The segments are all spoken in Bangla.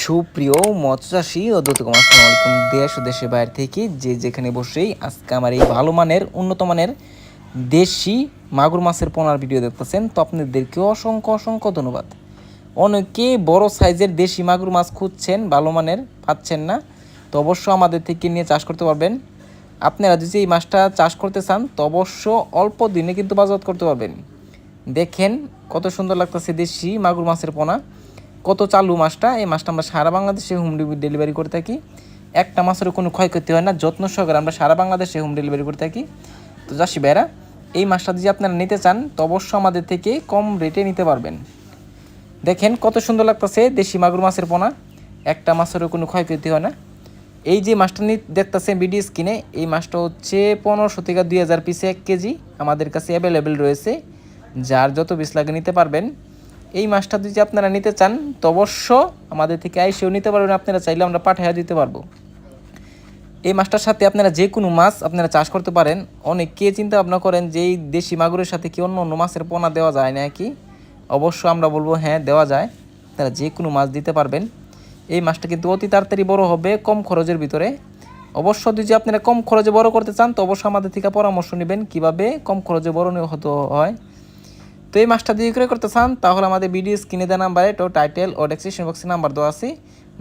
সুপ্রিয় মৎস্যচাষী ও দর্শক আসসালামু আলাইকুম। দেশ ও দেশের বাইরে থেকে যে যেখানে বসেই আজকে আমার এই ভালো মানের উন্নত মানের দেশি মাগুর মাছের পোনার ভিডিও দেখতেছেন, তো আপনাদেরকে অসংখ্য অসংখ্য ধন্যবাদ। অনেকে বড় সাইজের দেশি মাগুর মাছ খুঁজছেন, ভালো মানের পাচ্ছেন না, তো অবশ্য আমাদের থেকে নিয়ে চাষ করতে পারবেন। আপনারা যদি এই মাছটা চাষ করতে চান তো অবশ্য অল্প দিনে কিন্তু বাজারজাত করতে পারবেন। দেখেন কত সুন্দর লাগতেছে দেশি মাগুর মাছের পোনা, কত চালু মাছটা। এই মাছটা আমরা সারা বাংলাদেশে হোম ডেলিভারি করে থাকি। একটা মাছেরও কোনো ক্ষয়ক্ষতি হয় না, যত্ন সহকারে আমরা সারা বাংলাদেশে হোম ডেলিভারি করে থাকি। তো চাষি ভাইরা, এই মাছটা যদি আপনারা নিতে চান তো অবশ্য আমাদের থেকে কম রেটে নিতে পারবেন। দেখেন কত সুন্দর লাগতেছে দেশি মাগুর মাছের পোনা, একটা মাছেরও কোনো ক্ষয়ক্ষতি হয় না। এই যে মাছটা দেখতেছেন ভিডিও স্ক্রিনে, এই মাছটা হচ্ছে 1500 থেকে 2000 পিসে 1 কেজি আমাদের কাছে অ্যাভেলেবেল রয়েছে। যার যত পিস লাগে নিতে পারবেন। এই মাছটা যদি আপনারা নিতে চান তো অবশ্য আমাদের থেকে আইসেও নিতে পারবেন, আপনারা চাইলে আমরা পাঠিয়ে দিতে পারবো। এই মাছটার সাথে আপনারা যে কোনো মাছ আপনারা চাষ করতে পারেন। অনেকে চিন্তা ভাবনা করেন যে এই দেশি মাগুরের সাথে কি অন্য অন্য মাছের পোনা দেওয়া যায় না কি? অবশ্য আমরা বলবো হ্যাঁ, দেওয়া যায়। তারা যে কোনো মাছ দিতে পারবেন। এই মাছটা কিন্তু অতি তাড়াতাড়ি বড় হবে কম খরচের ভিতরে। অবশ্য যদি আপনারা কম খরচে বড় করতে চান তো অবশ্যই আমাদের থেকে পরামর্শ নেবেন কীভাবে কম খরচে বড় হতে হয়। তো এই মাছটা দিয়ে ক্রয় করতে চান তাহলে আমাদের ভিডিও স্ক্রিনে দেওয়া নাম্বারে তো টাইটেল ও ডেসক্রিপশন বক্সে নাম্বার দেওয়া আছে,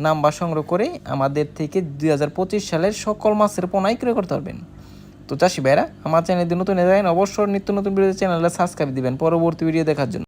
নাম্বার সংগ্রহ করে আমাদের থেকে 2025 সালের সকল মাছের পোনাই ক্রয় করতে পারবেন। তো চাষি ভাইরা, আমার চ্যানেল নতুন অবশ্যই নিত্য নতুন ভিডিও চ্যানেলে সাবস্ক্রাইব দিবেন পরবর্তী ভিডিও দেখার জন্য।